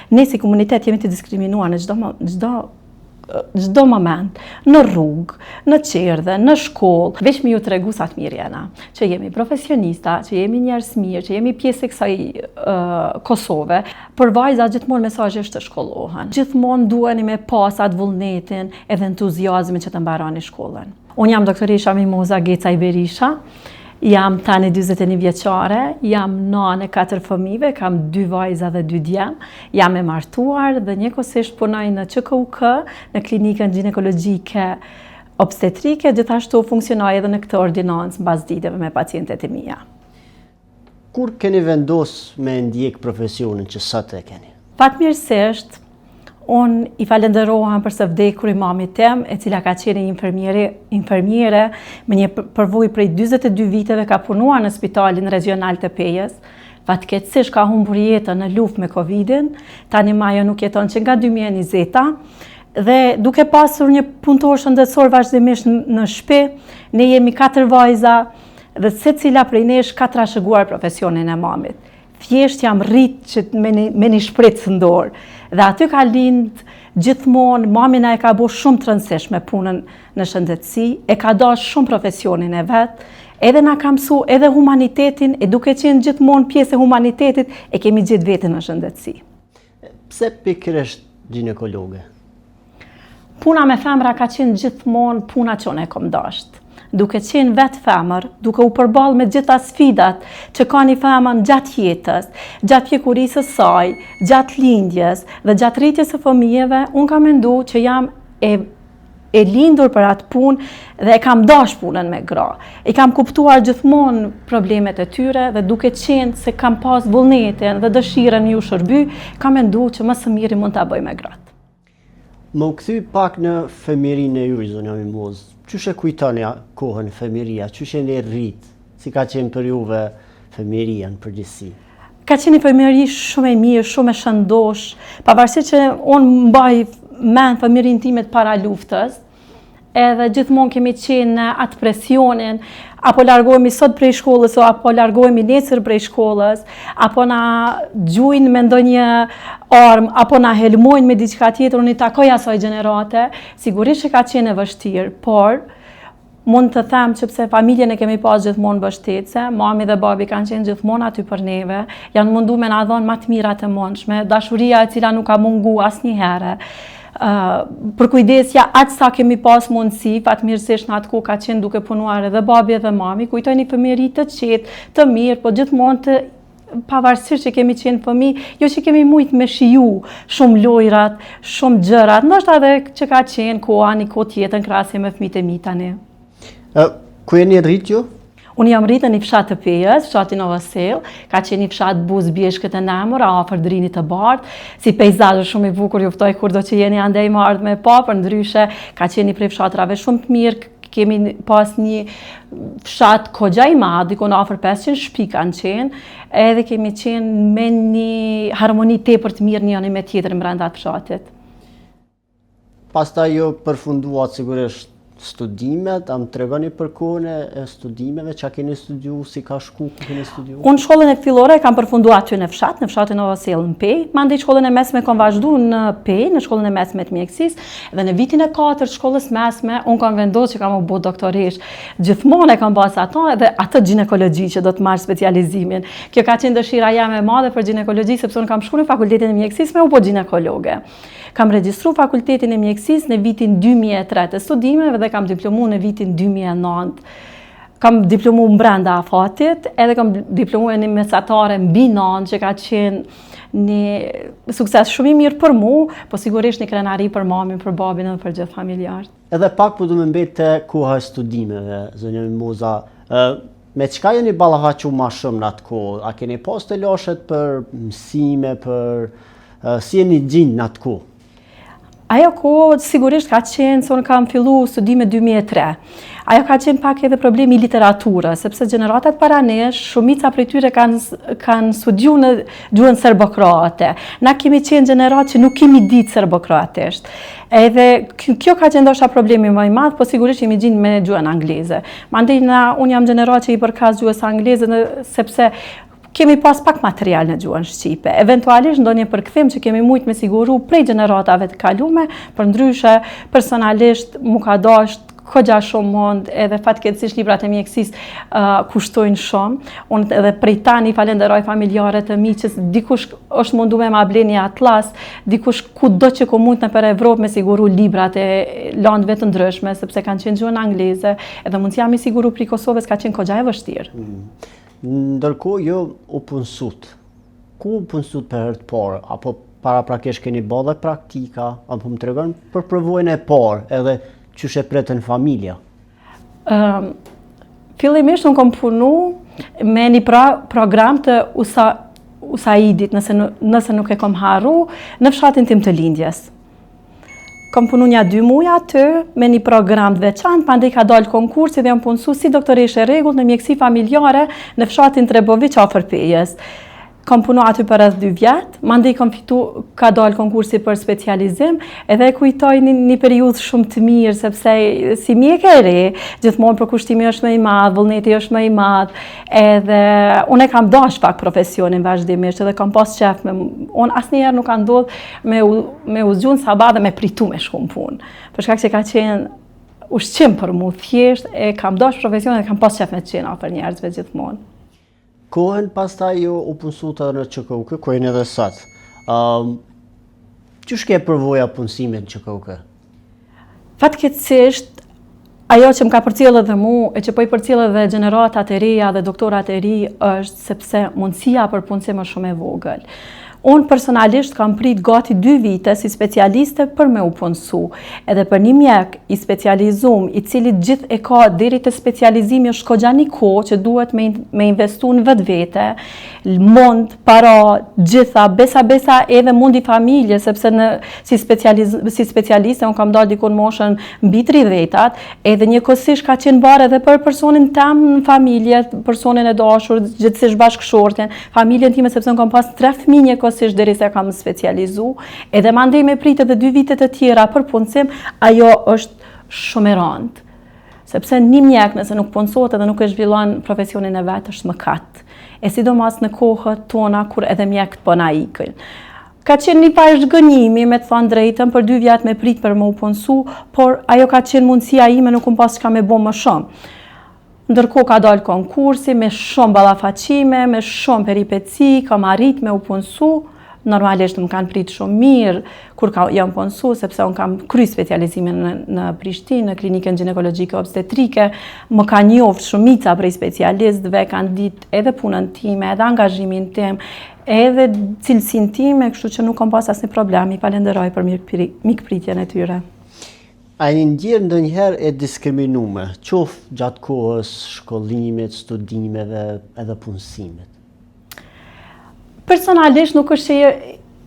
ne si komunitet jemi të diskriminuar në çdo moment, në rrugë, në qerdhe, në shkollë, veç me ju tregu sa të mirë jena, që jemi profesionista, që jemi njerëz mirë, që jemi pjesë e kësaj Kosove, për vajzat gjithmonë mesazhi është të shkollohen. Gjithmonë duheni me pas atë vullnetin edhe entuziazmin që të mbaroni shkollën. Unë jam doktoresha Mimoza Gecaj Berisha. Jam tani 41 vjeçare, jam nane 4 fëmijëve, kam 2 vajza dhe 2 djem. Jam e martuar dhe njëkohësisht punoj në QKUK, në klinikën ginekologjike obstetrike, gjithashtu funksionoj edhe në këtë ordinancë mbasditeve me pacientet e mia. Kur keni vendos me ndjek profesionin që sot e keni? Fatmirësisht, unë i falenderohem për së vdekur imamit tem, e cila ka qenë infermiere me një përvojë prej 42 viteve, ka punuar në spitalin regional të Pejës. Fatkeqësisht ka humbur jetën në luftë me Covidin, tani Maja nuk jeton që nga 2020-a, dhe duke pasur një punëtor shëndetësor vazhdimisht në shtëpi, ne jemi 4 vajza dhe secila prej nesh ka trashëguar profesionin e mamit. Thjesht jam rrit që me një shpritës në dorë. Dhe aty ka lind gjithmonë, mamina e ka bo shumë të rëndësishme punën në shëndetësi, e ka dash shumë profesionin e vetë, edhe na ka mësu edhe humanitetin, e duke qenë gjithmonë pjesë e humanitetit, e kemi gjithë vetën në shëndetësi. Pse pikërisht ginekologe? Puna me femra ka qenë gjithmonë puna që unë e kom dashtë. Duke qenë vetë femër, duke u përballë me gjitha sfidat që ka një femër gjatë jetës, gjatë pjekurisës saj, gjatë lindjes dhe gjatë rritjes së fëmijëve, unë kam menduar që jam e lindur për atë punë dhe e kam dash punën me gra. E kam kuptuar gjithmonë problemet e tyre dhe duke qenë se kam pas vullnetin dhe dëshirën ju shërby, kam menduar që më së miri mund ta bëj me gratë. Më u kthy pak në fëmijërinë e juaj, zonja Mimozë. Qysh e kujtoni kohën fëmijëria, qysh e ne rrit, si ka qenë për juve fëmijëria në përgjithësi? Ka qenë një fëmijëri shumë e mirë, shumë e shëndosh, pavarësisht që unë mbaj mend fëmijërinë time para luftës, edhe gjithmonë kemi qenë në atë presionin, apo largohemi sot prej shkollës, apo largohemi nesër prej shkollës, apo na gjujnë me ndonjë armë, apo na helmojnë me diçka tjetër, unë i takoj asaj gjenerate, sigurisht që ka qenë e vështirë, por mund të them që pse familjen e kemi pas gjithmonë mbështetëse, mami dhe babi kanë qenë gjithmonë aty për neve, janë mundu me na dhënë më të mirat e mundshme, dashuria e cila nuk ka mungu asnjëherë. Për kujdesja aq sa kemi pas mundësi, fatmirësisht në atë kohë ka qenë duke punuar edhe babi edhe mami, kujtoj një fëmijëri të qetë, të mirë, po gjithmonë të pavarësisht që kemi qenë fëmijë, jo që kemi mujt me shiju shumë lojrat, shumë gjërat, ndoshta edhe që ka qenë koha një kohë tjetër në krahasim me fëmijët e mi tani. Ku jeni rrit ju? Unë jam rritë në një fshat të Pejës, fshati Novosel, ka qenë një fshat buz bjeshkët e nemër, afër Drinit të Bardh, si pejzazh shumë i bukur, juftoj kur do që jeni andej më ardhë me pa, për ndryshe ka qenë një prej fshatrave shumë të mirë, kemi pas një fshat kogja i madh, dikon afër 500 shtëpi kanë qenë, edhe kemi qenë me një harmoni tepër të mirë njëri me tjetrin brenda atë fshatit. Pastaj ju përfunduat sigurisht studimet, am tregoni për kohën e studimeve, çka keni studiu, si ka shku, ku keni studiu? Unë shkollën e fillore kam përfunduar aty në fshatin Novosel në Pejë, mandej shkollën e mesme kam vazhduar në Pejë, në shkollën e mesme të mjekësisë, dhe në vitin e 4 shkollës mesme unë kam vendosur që kam u bë doktoresh. Gjithmonë e kam pas ato edhe atë ginekologji që do të marr specializimin. Kjo ka qenë dëshira jame e madhe për ginekologji, sepse unë kam shkuar në fakultetin e mjekësisë me u bë ginekologe. Kam regjistruar fakultetin e mjekësisë në vitin 2003 të studimeve dhe kam diplomuar në vitin 2009. Kam diplomuar brenda afatit, edhe kam diplomuar një mesatare mbi 9, që ka qenë një sukses shumë i mirë për mu, po sigurisht një krenari për mamin, për babin dhe për gjithë familjarët. Edhe pak po du me mbet të koha e studimeve, zonja Mimoza, me çka jeni ballafaqur më shumë në atë kohë? A keni pas të lashet për mësime, si jeni gjindë në atë kohë? Ajo kohë sigurisht ka qenë, se unë kam fillu studime 2003. Ajo ka qenë pak edhe problemi i literaturës, sepse gjeneratat para nesh, shumica prej tyre kanë studiu në gjuhën serbokroate. Na kemi qenë gjenerat që nuk kemi ditë serbokroatisht. Edhe kjo ka qenë ndoshta problemi më i madh, po sigurisht jemi gjindë me gjuhën angleze. Mandej unë jam gjenerat që i përkas gjuhës angleze, sepse kemi pas pak material në gjuhën shqipe. Eventualisht ndonjë përkthim që kemi mujt me siguru prej gjeneratave të kalume, për ndryshe personalisht mu ka dasht kogja shumë mund, edhe fatkeqësisht librat e mjekësisë kushtojnë shumë. Unë edhe prej tani falenderoj familjarët të mi që dikush është mundu me ma ble një atlas, dikush kudo që ku mund në për Evropë me siguru librat e landëve të ndryshme, sepse kanë qenë gjuhën angleze, edhe mundësia me siguru pri Kosovës ka qenë kogja e vështirë. Ndërkohë jo u punësut. Ku u punësut për herë të parë? Apo para prakesh keni bë dhe praktika? Apo më tregon për përvojën e parë edhe qysh e pretën familja? Fillimisht unë kom punu me një program të USAID-it, nëse nuk e kom harru, në fshatin tim të lindjes. Kom punu një 2 muaj aty me një program të veçantë, pandej ka dalë konkursi dhe jam punësu si doktoreshe rregull në mjekësi familjare në fshatin Treboviq afër Pejës. Kom punu aty për rreth 2 vjetë, mandej ka dalë konkursi për specializim, edhe kujtoj një periudhë shumë të mirë, sepse si mjek e re, gjithmonë përkushtimi është më i madh, vullneti është më i madh, edhe unë e kam dash pak profesionin vazhdimisht, edhe kam pas qef unë asnjëherë nuk ka ndodhur me u zgjun sabah dhe me pritu me shku në punë. Për shkak që ka qenë ushqim për mu thjesht, e kam dash profesionin dhe kam pas qef me të qenë afër njerëzve gjithmonë. Kohën pastaj ju u punësuta në QKUK, ku jeni edhe sot. Qysh ke përvoja punësimit në QKUK? Fatkeqësisht, ajo që më ka përcjellë edhe mu, e që po i përcjellë edhe gjeneratat e reja dhe doktorat e ri, është sepse mundësia për punësim është shumë e vogël. Unë personalisht kam prit gati 2 vite si specialiste për me u punësu. Edhe për një mjek i specializum, i cili gjithë e ka deri te specializimi është kogja një kohë që duhet me investu në vetvete, mund, para, gjitha, besa edhe mundi familje, sepse si specialiste unë kam dalë dikun moshën mbi 30-at, edhe njëkohësisht ka qenë barë edhe për personin tem në familje, personin e dashur, gjithësisht bashkëshorten, familjen time, sepse unë kam pas 3 fëmijë njëkohësisht deri se kam specializu, edhe mandej me prit edhe 2 vite të tjera për punësim, ajo është shumë e rëndë. Sepse një mjek nëse nuk punësot edhe nuk e zhvillon profesionin e vetë është mëkat. E sidomos në kohët tona kur edhe mjekët po na ikën. Ka qenë një pashgënjimi me të thënë drejtën për 2 vjet me prit për më u punësu, por ajo ka qenë mundësia ime, nuk unë pas çka me bo më shumë. Ndërkohë ka dalë konkursi me shumë ballafaqime, me shumë peripeci, kam arrit me u punësu. Normalisht më kanë prit shumë mirë kur jam punësu, sepse unë kam kry specializimin në Prishtinë, në klinikën ginekologjike obstetrike, më ka njoft shumica prej specialistëve, kanë ditë edhe punën time, edhe angazhimin tim, edhe cilësinë time, kështu që nuk kam pas asnjë problem, i falenderoj për mikpritjen e tyre. A jeni ndjerë ndonjëherë e diskriminuar, qoftë gjatë kohës shkollimit, studimeve edhe punësimit? Personalisht nuk është që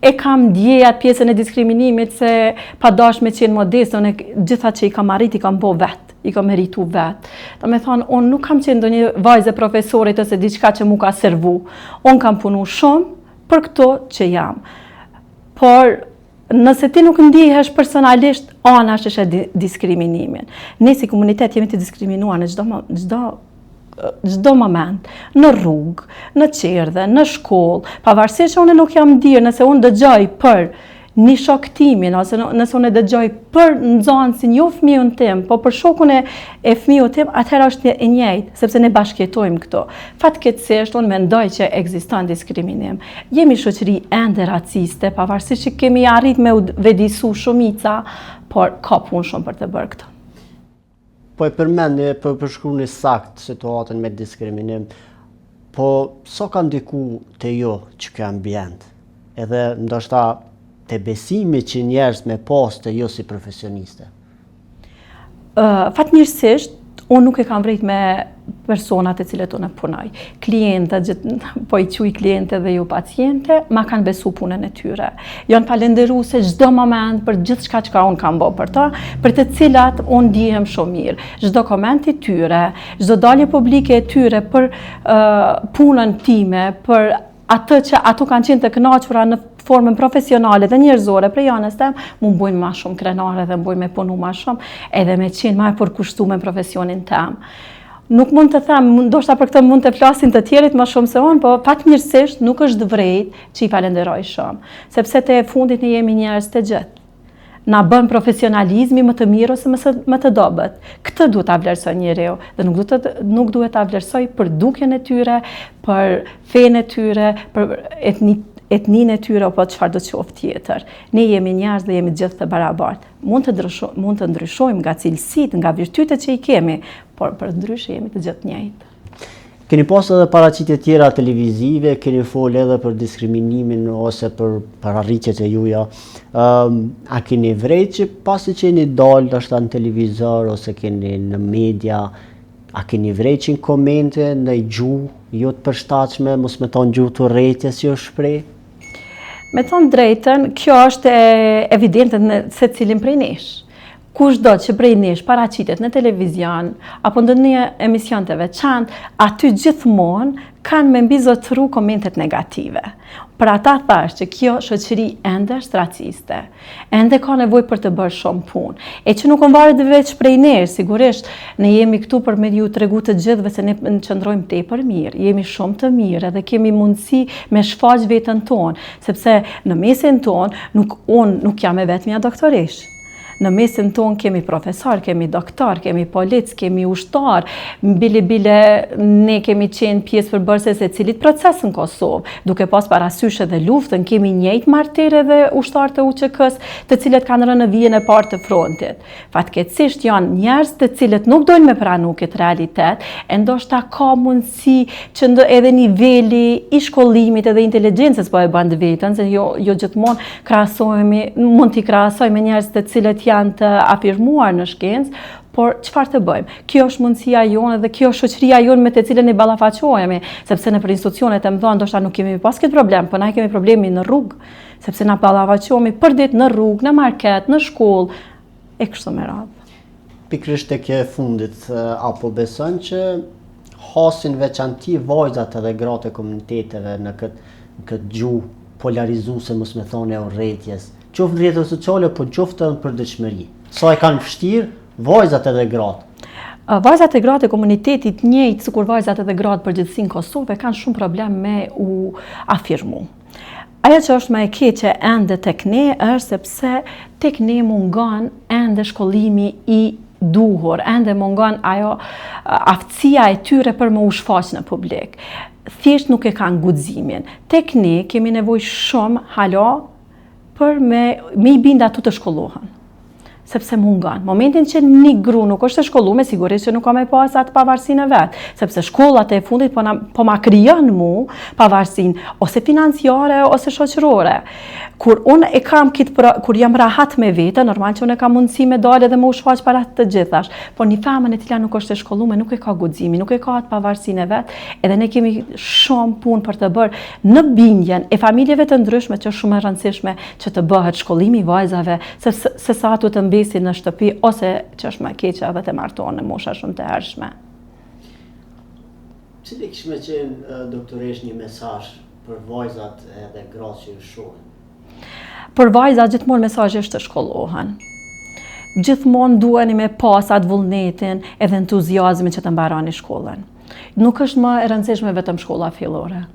e kam dje atë pjesën e diskriminimit se pa dash me qenë modeste, unë gjitha që i kam arrit, i kam bo vetë, i kam meritu vetë. Do me thonë, unë nuk kam qenë ndonjë vajze profesorit ose diçka që mu ka servu. Unë kam punu shumë për këto që jam. Por nëse ti nuk ndihesh personalisht, anash është e diskriminimin. Ne si komunitet jemi të diskriminuar në çdo moment, në rrugë, në qerdhe, në shkollë, pavarësisht që unë nuk jam ndirë, nëse unë dëgjoj për një shok timin, ose nëse unë dëgjoj për nxënësin, jo fëmijën tim, po për shokun e fëmijës tim, atëherë është e njëjtë, sepse ne bashkëjetojmë këto. Fatkeqësisht unë mendoj që ekziston diskriminim. Jemi shoqëri ende raciste, pavarësisht që kemi arrit me u vedisu shumica, por ka punë shumë për të bërë këtë. Po e përmendni për përshkruani saktë situatën me diskriminim, po so ka ndiku te jo që ka ambient, edhe ndoshta te besimi që njerëz me pas te jo si profesioniste? Fatmirësisht, unë nuk e kam vrejt me personat e cilët unë punoj. Klientët, po i quaj kliente dhe ju paciente, ma kanë besu punën e tyre. Janë falenderu se çdo moment për gjithë shka që unë kam bo për ta, për të cilat unë dihem shumë mirë. Çdo koment i tyre, çdo dalje publike e tyre për punën time, për atë që ato kanë qenë të kënaqura në formën profesionale dhe njerëzore prej anës tem, mu mbojnë ma shumë krenare dhe mbojnë me punu ma shumë, edhe me qenë ma e përkushtuar me profesionin tem. Nuk mund të them, ndoshta për këtë mund të flasin të tjerit më shumë se unë, po fatmirësisht nuk është vërejt që i falenderoj shumë, sepse te fundit ne jemi njerëz të gjithë. Na bën profesionalizmi më të mirë ose më të dobët. Këtë duhet ta vlerësoj njeriu dhe nuk duhet ta vlerësoj për dukjen e tyre, për fenë e tyre, për etninë e tyre apo çfarë do të qoftë tjetër. Ne jemi njerëz dhe jemi gjithë të barabartë. Mund të ndryshojmë nga cilësitë, nga virtytet që i kemi, por për ndryshe jemi të gjithë njëjtë. Keni pas edhe paraqitje tjera televizive, keni fol edhe për diskriminimin ose për pararritjet e juja. A keni vrejt që pasi që jeni dalë ashta në televizor ose keni në media, a keni vrejt që në komente, në i gjuhë, jo të përshtatshme, mos me thonë gjuhë të rrejtjes që është shprej? Me thonë drejtën, kjo është evidente në secilin prej nesh. Kushdo që prej nesh paraqitet në televizion apo ndonjë emision të veçantë, aty gjithmonë kanë me mbizotëru komentet negative. Për ata thash që kjo shoqëri ende është raciste, ende ka nevojë për të bërë shumë punë. E që nuk varet veç prej nesh, sigurisht ne jemi këtu për me ju tregu të gjithëve se ne qëndrojmë tepër mirë, jemi shumë të mirë edhe kemi mundësi me shfaq veten tonë, sepse në mesin tonë unë nuk jam e vetmja doktoresh. Në mesin tonë kemi profesor, kemi doktor, kemi polic, kemi ushtar, bile ne kemi qenë pjesë përbërëse e cilit proces në Kosovë, duke pas parasysh edhe luftën, kemi njëjtë martirë dhe ushtar të UÇK-s, të cilët kanë rënë në vijën e parë të frontit. Fatkeqësisht janë njerëz të cilët nuk dojnë me pranu këtë realitet, e ndoshta ka mundësi që edhe niveli i shkollimit edhe inteligjencës po e bën vetën, se jo gjithmonë mund t'i krahasojmë me njerëz të cilët janë të afirmuar në shkencë, por çfarë të bëjmë? Kjo është mundësia jonë dhe kjo është shoqëria jonë me të cilën ne ballafaqohemi, sepse në institucionet e mëdha ndoshta nuk kemi pas këtë problem, por na kemi problemi në rrugë, sepse na ballafaqohemi përdit në rrugë, në market, në shkollë e kështu me radhë. Pikërisht tek e fundit, apo beson që hasin veçanti vajzat edhe gratë e komuniteteve në këtë gjuhë polarizuese, mos me thonë e urrëties, qoftë në rrjetet sociale, po qoftë edhe për dëshmëri. Sa e kanë vështirë vajzat edhe gratë? Vajzat e gratë e komunitetit njëjtë sikur vajzat edhe gratë përgjithësi në Kosovë kanë shumë problem me u afirmu. Ajo që është më e keqe ende tek ne është sepse tek ne mungon ende shkollimi i duhur, ende mungon ajo aftësia e tyre për më u shfaq në publik. Thjesht nuk e kanë guximin. Tek ne kemi nevojë shumë hala për me i binda atu të shkollohen, sepse mungon. Momentin që një gru nuk është e shkolluar, sigurisht që nuk ka me pas atë pavarësinë e vet, sepse shkollat e fundit po ma krijon mu pavarësinë ose financiare ose shoqërore. Kur unë e kam kur jam rahat me vete, normal që unë e kam mundësi me dalë dhe më u shfaq para të gjithash, por një femën e cila nuk është e shkolluar, nuk e ka guximin, nuk e ka atë pavarësinë e vet, edhe ne kemi shumë punë për të bërë në bindjen e familjeve të ndryshme që është shumë e rëndësishme që të bëhet shkollimi i vajzave, se sa ato të mbesin në shtëpi ose që është më e keqe edhe të martohen në mosha shumë të hershme. Cili kishme qenë doktoresh një mesazh për vajzat edhe gratë që ju shohin? Për vajzat gjithmonë mesazhi është të shkollohen. Gjithmonë duheni me pas atë vullnetin edhe entuziazmin që të mbaroni shkollën. Nuk është më e rëndësishme vetëm shkolla fillore.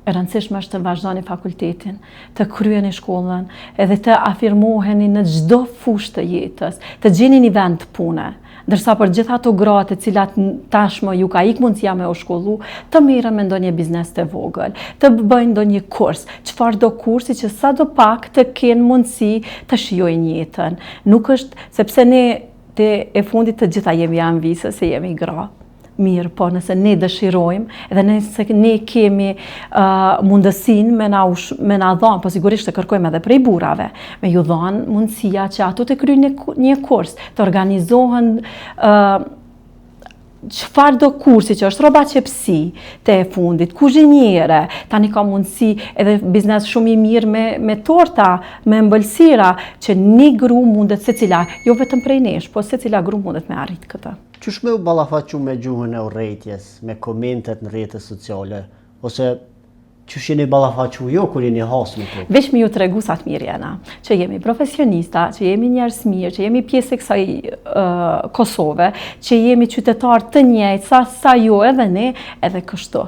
E rëndësishme është të vazhdoni fakultetin, të kryeni shkollën, edhe të afirmoheni në çdo fushë të jetës, të gjeni një vend pune. Ndërsa për gjitha ato gratë të cilat tashmë ju ka ik mundësia me u shkollu, të merren me ndonjë biznes të vogël, të bëjnë ndonjë kurs, çfarëdo kursi që sadopak të kenë mundësi të shijojnë jetën. Nuk është sepse ne te e fundit të gjitha jemi anvisë se jemi gra. Mirë, po nëse ne dëshirojmë edhe nëse ne kemi mundësinë me na dhanë, po sigurisht të kërkojmë edhe prej burrave, me ju dhanë mundësia që ato të kryejnë një kurs, të organizohen çfarëdo kursi që është rroba qepsi te e fundit, kuzhiniere, tani ka mundësi edhe biznes shumë i mirë me torta, me ëmbëlsira, që një gru mundet secila, jo vetëm prej nesh, po secila gru mundet me arrit këtë. Qysh me u ballafaqu me gjuhën e urrëties, me komentet në rrjetet sociale, ose që jeni ballafaqu jo kur jeni hasë me to? Veç me ju tregu sa të mirë jena, që jemi profesionista, që jemi njerëz mirë, që jemi pjesë e kësaj Kosove, që jemi qytetarë të njëjtë sa ju edhe ne, edhe kështu.